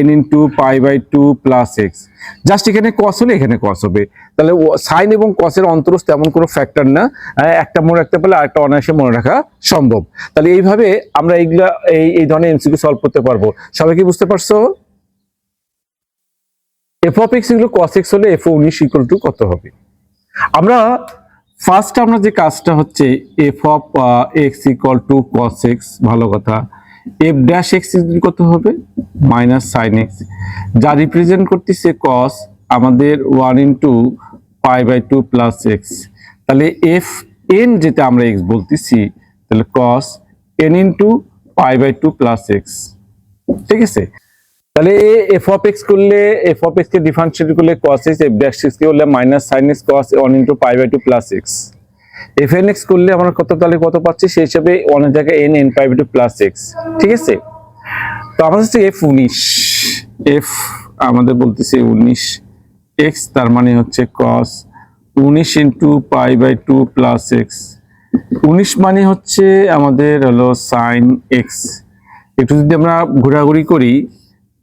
n into pi by 2 plus x। Just এখানে cos হলে এখানে cos হবে, তাহলে সাইন এবং কসের অন্তরজ তেমন কোনো ফ্যাক্টর না, একটা মনে রাখতে পারলে আরেকটা অনায়াসে মনে রাখা সম্ভব। তাহলে এইভাবে আমরা এই ধরনের এমসিকিউ সলভ করতে পারবো। সবাই কি বুঝতে পারছো? f of x equal cos x হলে f of 19 ইকুয়াল টু কত হবে? আমরা ফার্স্ট আমরা যে কাজটা হচ্ছে f of x equal to cos x, ভালো কথা, f dash x কত হবে মাইনাস sin x, যা রিপ্রেজেন্ট করতেছে cos আমাদের 1 into pi by 2 plus x। তাহলে f n যেটা আমরা x বলতেছি তাহলে cos n into pi by 2 plus x। ঠিক আছে, তাহলে f of x করলে f of x কে ডিফারেন্সিয়েট করলে cos x, f dash x কে হলে minus sin x cos 1 into pi by 2 plus x। fn x করলে আমরা তাহলে কত পাচ্ছি সেই হিসাবে 1 এর জায়গায় n pi by 2 plus x। ঠিক আছে, তো আমাদের হচ্ছে f19, এফ আমাদের বলতেছে 19 এক্স, তার মানে হচ্ছে cos 19 into pi by 2 plus x. 19 মানে হচ্ছে আমাদের হলো সাইন এক্স। একটু যদি আমরা ঘোরাঘুরি করি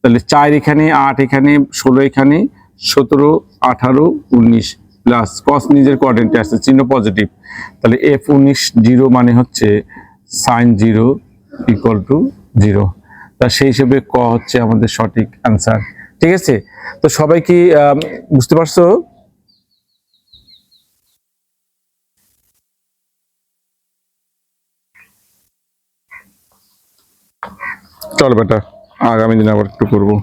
তাহলে 4 এখানে, 8 এখানে, 16 এখানে, 17, 18, 19 প্লাস কস নিজের কোঅর্ডিনেটে আসছে, চিহ্ন পজিটিভ, তাহলে এফ 19 0 মানে হচ্ছে সাইন 0 ইকুয়াল টু 0। তা সেই হিসেবে ক হচ্ছে আমাদের সঠিক অ্যান্সার। ঠিক আছে, তো সবাই কি বুঝতে পারছো? চল বেটা, আগামী দিন আবার একটু করবো।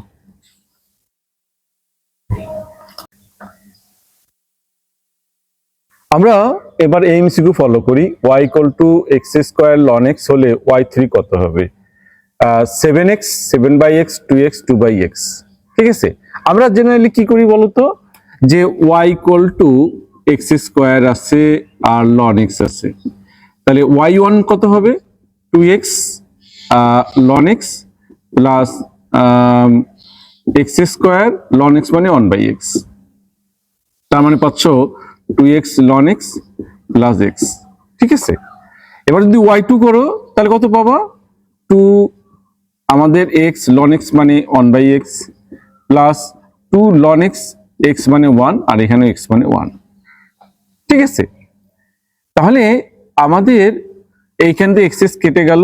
আমরা এবার এমসিকিউ ফলো করি। y equal two x square ln x হলে y3 কত হবে? 7x 7/x 2x 2/x। ঠিক আছে, আমরা জেনারেলি কি করি বলতো, যে y equal two x square আছে আর লন এক্স আছে, তাহলে y1 কত হবে? 2x ln x plus x square ln x মানে 1/x, তার মানে পাচ্ছ 2x ln x plus x। ঠিক আছে, এবার যদি y2 করো তাহলে কত পাবা? 2 আমাদের x ln x মানে 1/x plus 2 ln x, x মানে 1 আর এখানে x মানে 1। ঠিক আছে, তাহলে আমাদের এইখান থেকে x কেটে গেল,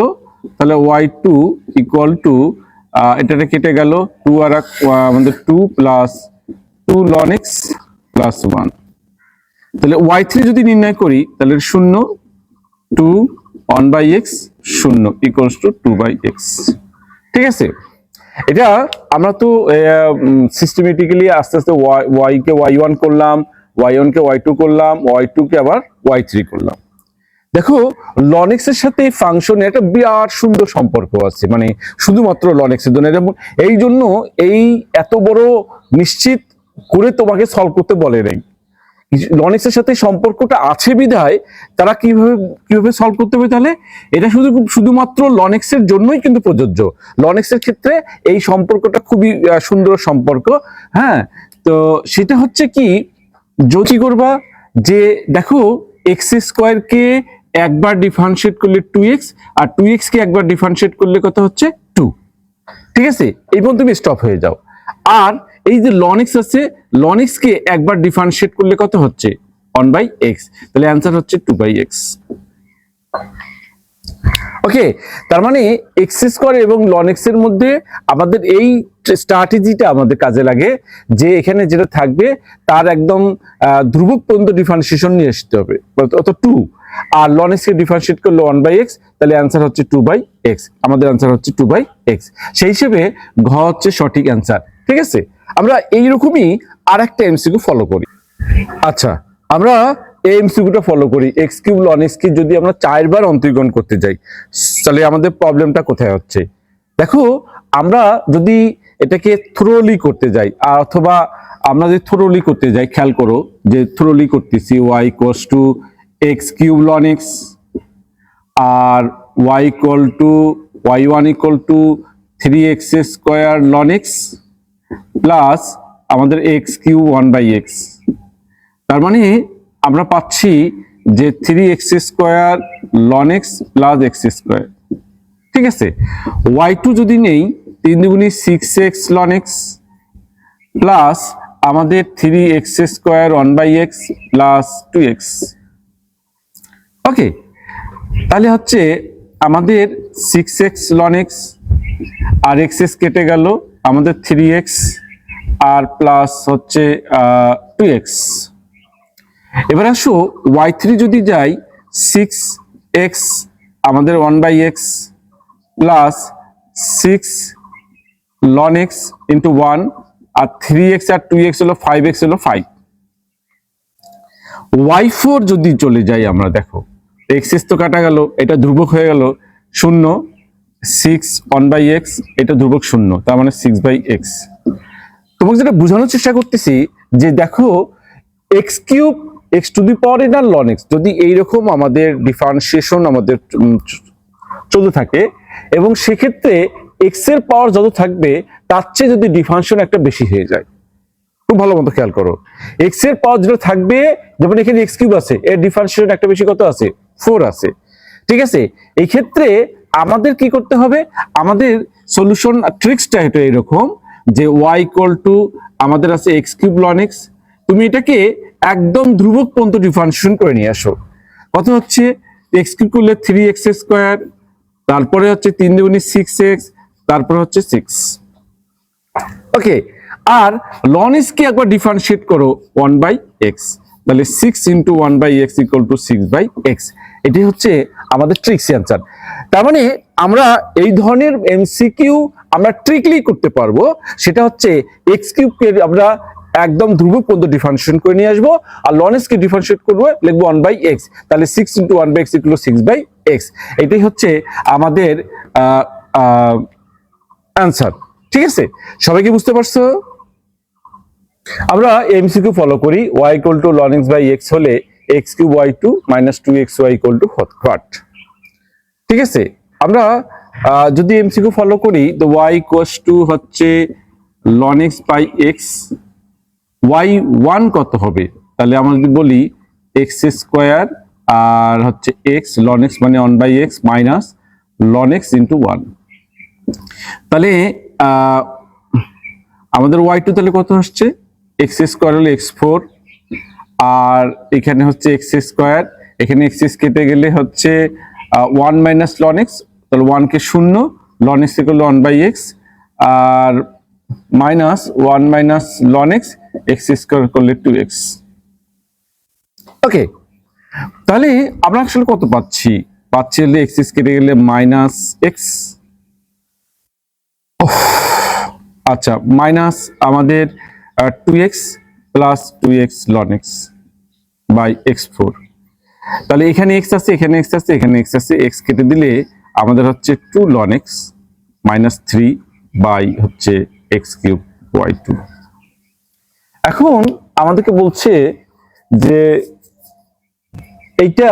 তাহলে y2 ইকুয়াল টু এটাতে কেটে গেল 2 আর আমাদের 2 প্লাস 2 ln x প্লাস 1। তাহলে y3 যদি নির্ণয় করি তাহলে 0 2 1/x 0 ইকুয়ালস টু 2/x। ঠিক আছে, এটা আমরা তো সিস্টেমেটিক্যালি আস্তে আস্তে y কে y1 করলাম, y1 কে y2 করলাম, y2 কে আবার y3 করলাম। দেখো ln x এর সাথে ফাংশনের একটা বিরাট সুন্দর সম্পর্ক আছে, মানে শুধুমাত্র ln x এর জন্য। এই জন্য এই এত বড় নিশ্চিত করে তোমাকে সলভ করতে বলে নাই, ln x এর সাথে সম্পর্কটা আছে বিধায় তারা কিভাবে সলভ করতে হবে। তাহলে এটা শুধুমাত্র ln x এর জন্যই কিন্তু প্রযোজ্য। ln x এর ক্ষেত্রে এই সম্পর্কটা খুবই সুন্দর সম্পর্ক। হ্যাঁ, তো সেটা হচ্ছে কি, যদি করবা যে দেখো x স্কোয়ার কে একবার ডিফারেন্সিয়েট করলে 2x আর 2x কে একবার ডিফারেন্সিয়েট করলে কত হচ্ছে 2। ঠিক আছে, এই পর্যন্ত তুমি স্টপ হয়ে যাও। আর এই যে ln x আছে, ln x কে একবার ডিফারেন্সিয়েট করলে কত হচ্ছে 1/x, তাহলে অ্যান্সার হচ্ছে 2/x। ওকে, তার মানে x স্কয়ার এবং ln x এর মধ্যে আমাদের এই স্ট্র্যাটেজিটা আমাদের কাজে লাগে, যে এখানে যেটা থাকবে তার একদম ধ্রুবক পর্যন্ত ডিফারেন্সিয়েশন নিয়ে আসতে হবে, অত 2 আর ln x কে ডিফারেন্সিয়েট করলে 1/x, তাহলে অ্যান্সার হচ্ছে 2/x। আমাদের অ্যান্সার হচ্ছে 2/x, সেই হিসেবে ঘ হচ্ছে সঠিক অ্যান্সার। ঠিক আছে, আমরা এইরকমই আরেকটা এমসিকিউ ফলো করি। আচ্ছা, আমরা এই এমসিকিউটা ফলো করি, x কিউব ln x কে যদি আমরা 4 বার অন্তরীকরণ করতে যাই তাহলে আমাদের প্রবলেমটা কোথায় হচ্ছে। দেখো আমরা যদি এটাকে থ্রোলি করতে যাই, অথবা আমরা যদি থ্রোলি করতে যাই, খেয়াল করো যে থ্রোলি করতেছি y equals to x cube ln x আর y equal to y1 equal to 3x square ln x plus আমাদের x কিউব 1/x। তার মানে আমরা পাচ্ছি যে 3x square ln x plus x square. ঠিক আছে, y2 যদি নেই 3 দুগুণী 6x ln x প্লাস আমাদের 3x square 1/x plus 2x। Okay, তাহলে হচ্ছে আমাদের 6x ln x আর x কেটে গেল, আমাদের 3x আর প্লাস হচ্ছে 2x। এবার আসো y3 যদি যাই 6x আমাদের 1/x plus 6 ln x into 1 আর 3x আর 2x হলো 5x হলো 5। y4 যদি চলে যাই আমরা, দেখো x তো কাটা গেল, এটা ধ্রুবক হয়ে গেল 0, 6 1/x এটা ধ্রুবক 0, তার মানে 6/x। তোমাকে যেটা বোঝানোর চেষ্টা করতেছি যে দেখো x cube x to the power n আর ln x যদি এইরকম আমাদের ডিফারেন্সিয়েশন আমাদের চলতে থাকে এবং সেক্ষেত্রে এক্স এর পাওয়ার যত থাকবে তার চেয়ে যদি ডিফারেন্সিয়েশন একটা বেশি হয়ে যায়, খুব ভালো মতো খেয়াল করো, এক্স এর পাওয়ার যেটা থাকবে, যেমন এখানে এক্স কিউব আছে, এর ডিফারেন্সিয়েশন একটা বেশি কত আছে, 4 আছে। ঠিক আছে, এই ক্ষেত্রে আমাদের কি করতে হবে, আমাদের সলিউশন ট্রিক্সটা এটা এরকম যে y ইকুয়াল টু আমাদের আছে এক্স কিউব লন এক্স, তুমি এটাকে একদম ধ্রুবক পর্যন্ত ডিফারেন্সিয়েশন করে নিয়ে আসো। কত হচ্ছে, এক্স কিউব করলে 3x স্কয়ার, তারপরে হচ্ছে 3 দুগুণে 6x, তারপরে হচ্ছে 6। ওকে, আর লন এক্স কে একবার ডিফারেন্সিয়েট করো 1/x, তাহলে 6 × 1/x = 6/x। এটি হচ্ছে আমাদের ট্রিক্স অ্যান্সার। তার মানে আমরা এই ধরনের এমসিকিউ আমরা ট্রিকলি করতে পারবো, সেটা হচ্ছে x কিউব কে আমরা একদম ধ্রুবক পর্যন্ত ডিফারেন্সিয়েশন করে নিয়ে আসবো, আর লন এক্স কে ডিফারেন্সিয়েট করবো, লিখবো 1/x, তাহলে 6 × 1/x = 6/x। এটাই হচ্ছে আমাদের অ্যান্সার। ঠিক আছে, সবাই কি বুঝতে পারছো? আমরা এমসিকিউ ফলো করি, y = ln x/x হলে x³ y2 - 2xy = what? ঠিক আছে, আমরা যদি এমসিকিউ ফলো করি তো y হচ্ছে ln x/x, y1 কত হবে, তাহলে আমরা যদি বলি x² আর হচ্ছে x ln x মানে 1/x মাইনাস ln x × 1, তাহলে আমাদের y2 তাহলে কত আসছে, x² হলে x4, আর এখানে হচ্ছে x², এখানে x কেটে গেলে হচ্ছে 1 মাইনাস ln x, তাহলে 1 কে 0, ln x = 1/x, আর minus 1 minus ln x, x² করলে 2x। ওকে, তাহলে আমরা আসলে কত পাচ্ছি, হলে x কেটে গেলে -x, আচ্ছা, মাইনাস আমাদের 2x plus 2x ln x by x4, তাহলে এখানে x আছে, এখানে x আছে, এখানে x আছে, x কেটে দিলে আমাদের হচ্ছে 2 ln x -3 বাই হচ্ছে x³ y2। এখন আমাদেরকে বলছে যে এইটা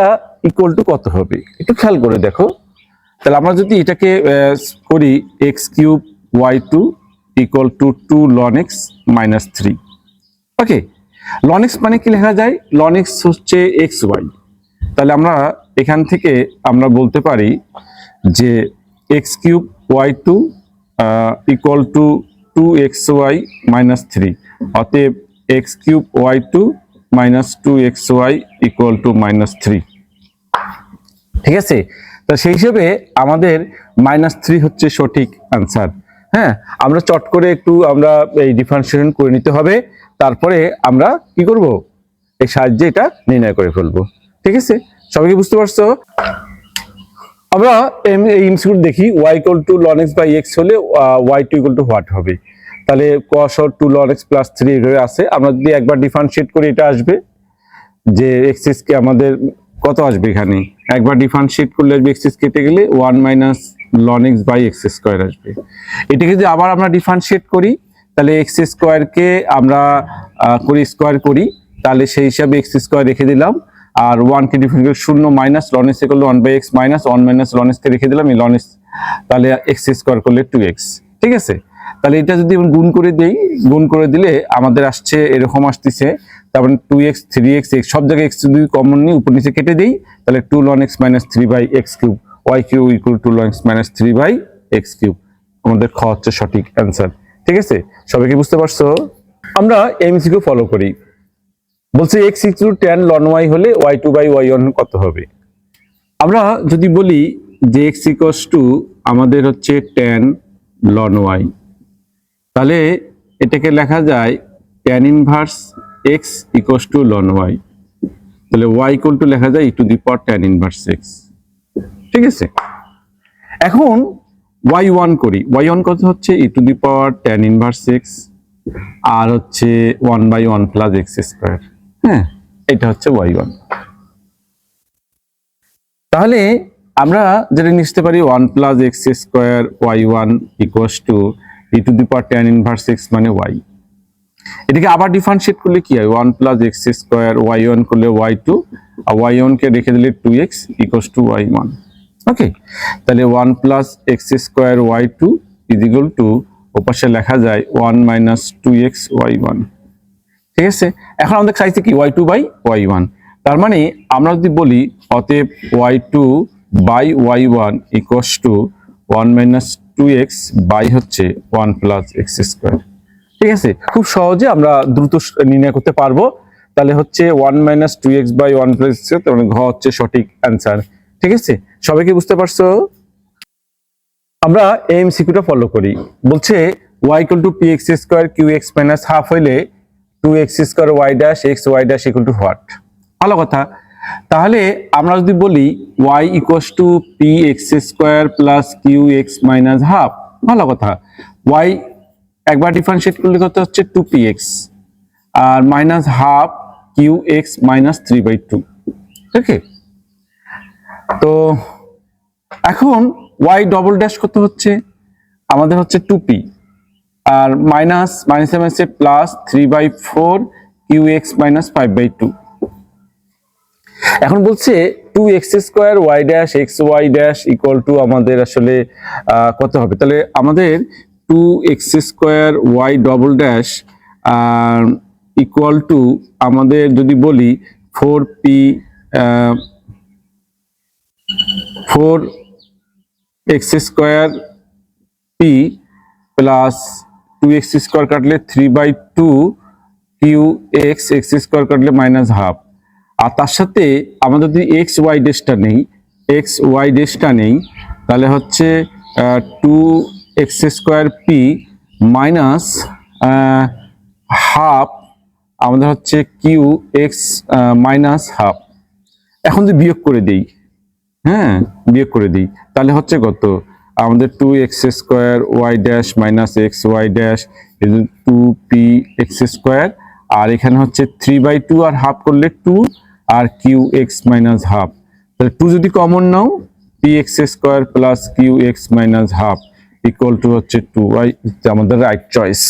ইকুয়াল টু কত হবে, একটু খেয়াল করে দেখো। তাহলে আমরা যদি এটাকে করি x³ y2 = 2 ln x -3। ওকে, ln x মানে কি লেখা যায়, ln x হচ্ছে xy, তাহলে আমরা এখান থেকে আমরা বলতে পারি যে x³ y2 = 2xy -3, অতএব x³ y2 - 2xy = -3। ঠিক আছে, তো সেই হিসেবে আমাদের -3 হচ্ছে সঠিক আনসার। হ্যাঁ, আমরা চট করে একটু আমরা এই ডিফারেন্সিয়েশন করে নিতে হবে, তারপরে আমরা কি করব, এই সাহায্যে এটা নির্ণয় করে ফেলবো। ঠিক আছে, সবাই কি বুঝতে পারছো? আমরা এই এমসিকিউ দেখি, y = ln x/x হলে y2 = what হবে, তাহলে cos 2 ln x + 3 এভাবে আছে। আমরা যদি একবার ডিফারেন্সিয়েট করি এটা আসবে যে x কে আমাদের কত আসবে, এখানে একবার ডিফারেন্সিয়েট করলে আসবে x কেটে গেলে 1 মাইনাস ln x/x² আসবে। এটাকে যদি আবার আমরা ডিফারেন্সিয়েট করি, তাহলে x² কে আমরা করি স্কয়ার করি, তাহলে সেই হিসাবে x² রেখে দিলাম, আর 1 কে differentiate 0 minus ln x = 1/x minus 1 minus ln x কে রেখে দিলাম, এই ln x, তাহলে x² করলে 2x। ঠিক আছে, তাহলে এটা যদি আমরা গুণ করে দেই, গুণ করে দিলে আমাদের আসছে এরকম আসতেছে, তারপরে 2x 3x x সব জায়গায় x যদি কমন নিই উপর নিচে কেটে দেই, তাহলে 2 ln x -3/x³ y³ = 2 ln x -3/x³ আমাদের খ হচ্ছে সঠিক অ্যান্সার। ঠিক আছে, সবাই কি বুঝতে পারছো? আমরা এমসিকিউ ফলো করি, বলছে x = tan ln y হলে y2/y1 কত হবে। আমরা যদি বলি যে x আমাদের হচ্ছে tan ln y, তাহলে এটাকে লেখা যায় tan inverse x = ln y, তাহলে y = লেখা যায় e⁻tan ইনভার্স x। ঠিক আছে, এখন y1 করি, y1 কত হচ্ছে e⁻tan ইনভার্স x, আর হচ্ছে 1/1 + x²। হ্যাঁ, এটা হচ্ছে y1। তাহলে আমরা যেটা লিখতে পারি 1 + x² y1 = e⁻tan inverse x মানে y। এটাকে আবার ডিফারেন্সিয়েট করলে কি হয়, 1 + x² y1 করলে y2, আর y1 কে রেখে দিলে 2x = y1। ওকে, তাহলে 1 + x² y2 is equal to ওপাশে লেখা যায় 1 মাইনাস 2x y1। ঠিক আছে, এখন আমাদের চাইছে কি y2 বাই y1, তার মানে আমরা যদি বলি অতএব y2 by y1 equals to 1 minus 2x by হচ্ছে 1 প্লাস x স্কোয়ার। ঠিক আছে, খুব সহজে আমরা দ্রুত নির্ণয় করতে পারবো। তাহলে হচ্ছে 1 minus 2x by 1 plus x, তার মানে ঘ হচ্ছে সঠিক অ্যান্সার। ঠিক আছে, সবাই কি বুঝতে পারছো? আমরা এমসিকিউটা ফলো করি। বলছে y equal two px square qx minus half হইলে 2x square y dash x y dash equal to what? ভালো কথা। তাহলে আমরা যদি বলি y equals two px square plus qx minus half, ভালো কথা। y একবার ডিফারেন্সিয়েট করলে কত হচ্ছে 2px আর মাইনাস হাফ qx মাইনাস 3/2। ওকে, তো এখন y ডবল ড্যাশ কত হচ্ছে আমাদের হচ্ছে 2p আর মাইনাস মাইনাসে প্লাস 3/4 qx মাইনাস 5/2। এখন বলছে 2x square y dash x y dash equal to আমাদের আসলে কত হবে? তাহলে আমাদের 2x square y double dash equal to আমাদের যদি বলি 4x square p plus 2x square কাটলে 3/2 qx x স্কয়ার কাটলে মাইনাস হাফ, আর তার সাথে আমাদের যদি এক্স ওয়াই ডেসটা নেই তাহলে হচ্ছে 2x square P minus half আমাদের হচ্ছে কিউ এক্স মাইনাস হাফ। এখন যদি বিয়োগ করে দিই, হ্যাঁ বিয়োগ করে দিই, তাহলে হচ্ছে কত আমাদের 2x square Y dash minus X Y dash 2px square, আর এখানে হচ্ছে 3/2 আর হাফ করলে 2 আর qx মাইনাস হাফ। তাহলে 2 যদি common now px square plus qx minus half equal to হচ্ছে 2y, আমাদের রাইট চয়েস।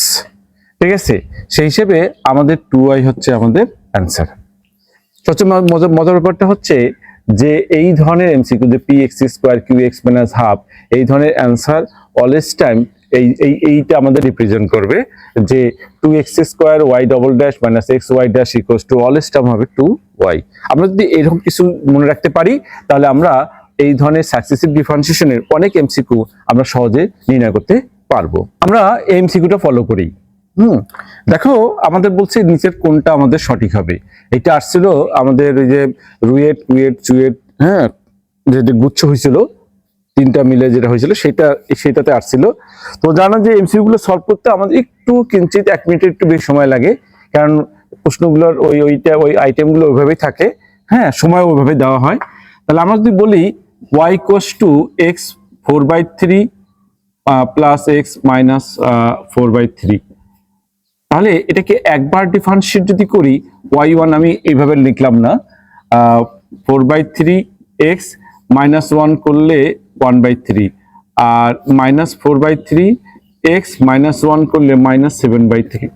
ঠিক আছে, সেই হিসেবে আমাদের 2y হচ্ছে আমাদের অ্যান্সার। সবচেয়ে মজার ব্যাপারটা হচ্ছে যে এই ধরনের এমসিকিউ যে px square qx minus half, এই ধরনের অ্যান্সার অলওয়েজ টাইম এইটা আমাদের রিপ্রেজেন্ট করবে যে 2x square y double dash minus x y dash equals to always time হবে 2y। আমরা যদি এরকম কিছু মনে রাখতে পারি তাহলে আমরা এই ধরনের সাকসেসিভ ডিফারেন্সিয়েশনের অনেক এমসিকিউ আমরা সহজে নির্ণয় করতে পারবো। আমরা এই এমসিকিউটা ফলো করি। দেখো আমাদের বলছে নিচের কোনটা আমাদের সঠিক হবে। এটা আসছিল আমাদের ওই যে রুয়েট কুয়েট চুয়েট, হ্যাঁ যে গুচ্ছ হয়েছিল তিনটা মিলে যেটা হয়েছিল সেটাতে আসছিল। তো জানো যে এমসিকিউ গুলো সলভ করতে আমাদের একটু কিঞ্চিত 1 মিনিটের একটু বেশি সময় লাগে, কারণ প্রশ্নগুলোর ওই আইটেমগুলো ওইভাবেই থাকে, হ্যাঁ সময় ওইভাবে দেওয়া হয়। তাহলে আমরা যদি বলি y equals to x 4/3 plus x minus 4/3, তাহলে এটাকে একবার ডিফারেন্সিয়েট যদি করি y1 আমি এইভাবে লিখলাম না, 4/3 x মাইনাস 1 করলে 1/3 আর মাইনাস 4/3 x মাইনাস 1 করলে মাইনাস 7/3।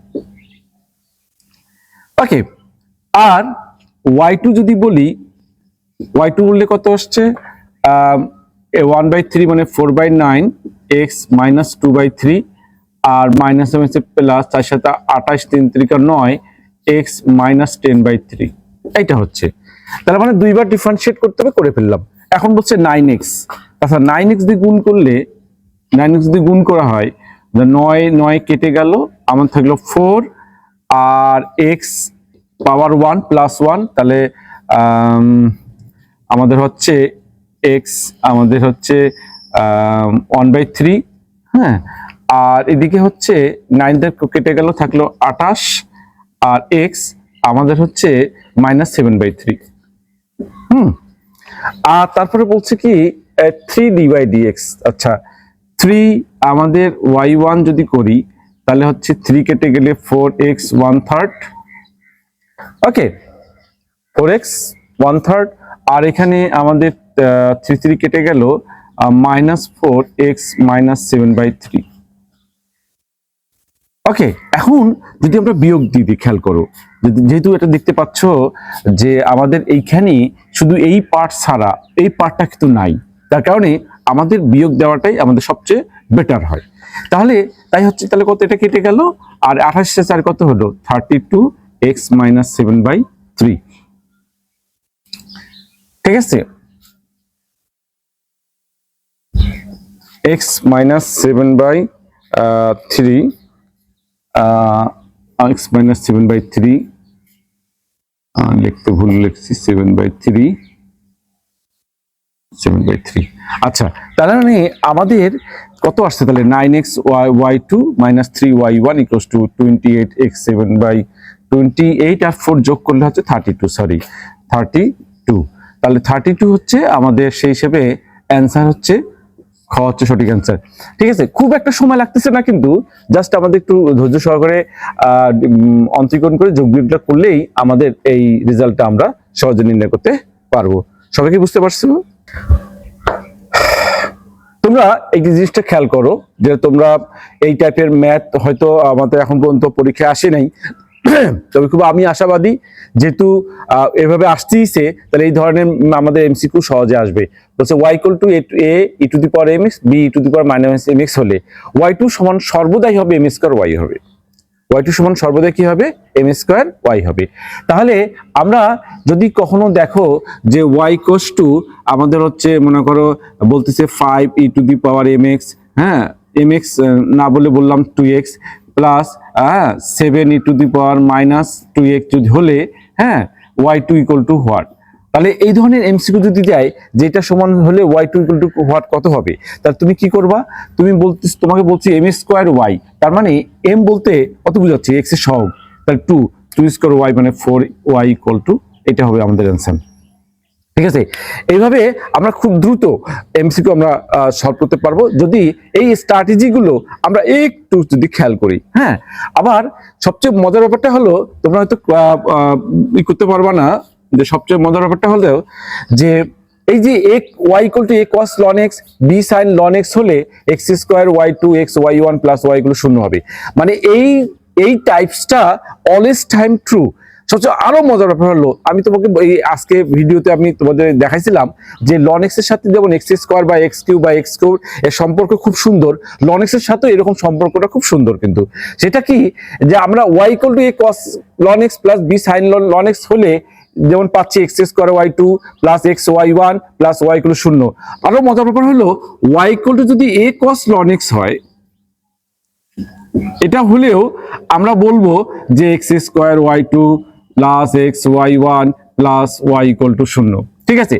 ওকে, আর y2 যদি বলি y2 বললে কত আসছে 1/3 মানে 4/9 x মাইনাস 2/3 আর মাইনাস হচ্ছে প্লাস 4 সাথে 28 3 3 9 x মাইনাস 10/3, এইটা হচ্ছে। তাহলে মানে দুইবার ডিফারেন্সিয়েট করতে হবে, করে ফেললাম। এখন বলছে 9x, আচ্ছা 9x দিয়ে গুণ করলে 9x যদি গুণ করা হয় 9 কেটে গেল, আমার থাকলো 4 আর x পাওয়ার 1 প্লাস 1, তাহলে আমাদের হচ্ছে x আমাদের হচ্ছে 1/3, হ্যাঁ আর এদিকে হচ্ছে 9 দিয়ে কেটে গেল থাকলো 28 আর x আমাদের হচ্ছে মাইনাস 7/3। আর তারপরে বলছে কি 3d/dx। আচ্ছা 3 আমাদের y1 যদি করি তাহলে হচ্ছে 3 কেটে গেলে 4x 1/3, ওকে 4x 1/3 আর এখানে আমাদের 3 কেটে গেল মাইনাস 4x মাইনাস 7/3। ওকে, এখন যদি আমরা বিয়োগ দিই, খেয়াল করো যেহেতু এটা দেখতে পাচ্ছ যে আমাদের এইখানে শুধু এই পার্ট ছাড়া এই পার্টটা কিন্তু নাই, তার কারণে আমাদের বিয়োগ দেওয়াটাই আমাদের সবচেয়ে বেটার হয়। তাহলে তাই হচ্ছে, তাহলে কত, এটা কেটে গেল, আর 28 4 কত হলো 32x - 7/3। ঠিক আছে, x - 7/3, x - 7/3, লিখতে ভুল লিখছি, 7/3। আচ্ছা, তাহলে মানে আমাদের কত আসছে তাহলে 9x y2 - 3y1 = 28x 7/28, আর 4 যোগ করলে হচ্ছে 32, সরি 32। তাহলে 32 হচ্ছে আমাদের সেই হিসেবে অ্যান্সার হচ্ছে খ হচ্ছে সঠিক অ্যান্সার। ঠিক আছে, খুব একটা সময় লাগতেছে না, কিন্তু জাস্ট আমাদের একটু ধৈর্য সহকারে অন্তরীকরণ করে যোগ বিয়োগটা করলেই আমাদের এই রেজাল্টটা আমরা সহজে নির্ণয় করতে পারবো। সবাই কি বুঝতে পারছো? তোমরা এই জিনিসটা খেয়াল করো যে তোমরা এই টাইপের ম্যাথ হয়তো আমাদের এখন পর্যন্ত পরীক্ষায় আসে নাই, তবে খুব আমি আশাবাদী, যেহেতু এভাবে আসতেইছে, তাহলে এই ধরনের আমাদের এমসিকিউ সহজে আসবে। বলছে y = a e mx b e - mx হলে y2 সমান সর্বদাই হবে m² y হবে, y2 সমান সর্বদাই কি হবে m² y হবে। তাহলে আমরা যদি কখনো দেখো যে y = আমাদের হচ্ছে মনে করো বলতেছে 5 e mx, হ্যাঁ mx না বলে বললাম 2x প্লাস 7 e - 2x যদি হলে, হ্যাঁ y2 = হোয়াট। তাহলে এই ধরনের এমসিকিউ যদি দেয় যেটা সমান হলে y2 = হোয়াট কত হবে, তাহলে তুমি কি করবা, তোমাকে বলছি m² y, তার মানে m বলতে কত বোঝাচ্ছে x এর সহগ, তাহলে 2² y মানে 4y = এটা হবে আমাদের অ্যানসার। ঠিক আছে, এইভাবে আমরা খুব দ্রুত এমসিকিউ আমরা সলভ করতে পারবো যদি এই স্ট্র্যাটেজিগুলো আমরা একটু যদি খেয়াল করি। হ্যাঁ, আবার সবচেয়ে মজার ব্যাপারটা হলো, তোমরা হয়তো করতে পারবা না, যে সবচেয়ে মজার ব্যাপারটা হলো যে এই যে y = a cos ln x b sin ln x হলে x² y2 x y1 + y গুলো 0 হবে, মানে এই টাইপসটা অলওয়েজ টাইম ট্রু। সবচেয়ে আরো মজার ব্যাপার হলো, আমি তোমাকে এই আজকে ভিডিওতে আমি তোমাদের দেখাইছিলাম যে ln x এর সাথে যেমন x² বা x³ বা x³ এর সম্পর্ক খুব সুন্দর, ln x এর সাথে এরকম সম্পর্কটা খুব সুন্দর, কিন্তু সেটা কি যে আমরা y = a cos ln x + b sin ln x হলে যেমন পাচ্ছি x² y2 + x y1 + y = 0। আরো মজার ব্যাপার হলো y = যদি a cos ln x হয়, এটা হলেও আমরা বলবো যে x² y2 + x y1 + y = 0। ঠিক আছে,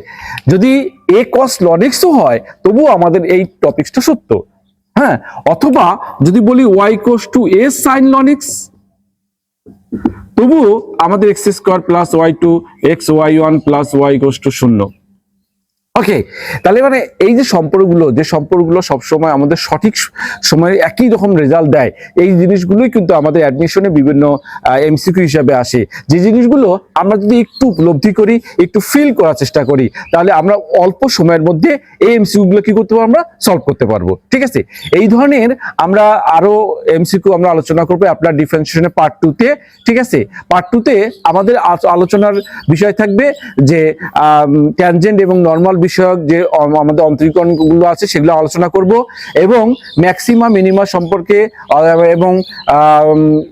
যদি a cos ln x ও হয় তবুও আমাদের এই টপিকসটা সত্য। হ্যাঁ, অথবা যদি বলি y = a sin ln x, তবুও আমাদের x² + y2 x y1 + y = 0। ওকে, তাহলে মানে এই যে সম্পর্কগুলো সবসময় আমাদের সঠিক সময়ে একই রকম রেজাল্ট দেয়, এই জিনিসগুলোই কিন্তু আমাদের অ্যাডমিশনে বিভিন্ন এমসিকিউ হিসাবে আসে। যে জিনিসগুলো আমরা যদি একটু উপলব্ধি করি, একটু ফিল করার চেষ্টা করি, তাহলে আমরা অল্প সময়ের মধ্যে এই এমসিকিউগুলো কি করতে পারবো, আমরা সলভ করতে পারবো। ঠিক আছে, এই ধরনের আমরা আরো এমসিকিউ আমরা আলোচনা করবো আপনার ডিফারেন্সিয়েশনের পার্ট 2-তে। ঠিক আছে, পার্ট 2-তে আমাদের আলোচনার বিষয় থাকবে যে ট্যানজেন্ট এবং নরমাল বিষয়ক যে আমাদের অন্তরীকরণগুলো আছে সেগুলো আলোচনা করব, এবং ম্যাক্সিমা মিনিমা সম্পর্কে এবং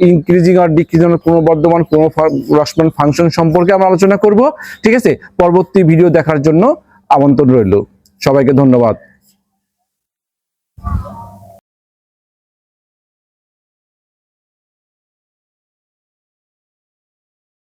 ইনক্রিজিং আর ডিক্রিজিং ক্রমবর্ধমান ক্রমহ্রাসমান ফাংশন সম্পর্কে আমরা আলোচনা করব। ঠিক আছে, পরবর্তী ভিডিও দেখার জন্য আমন্ত্রণ রইল। সবাইকে ধন্যবাদ।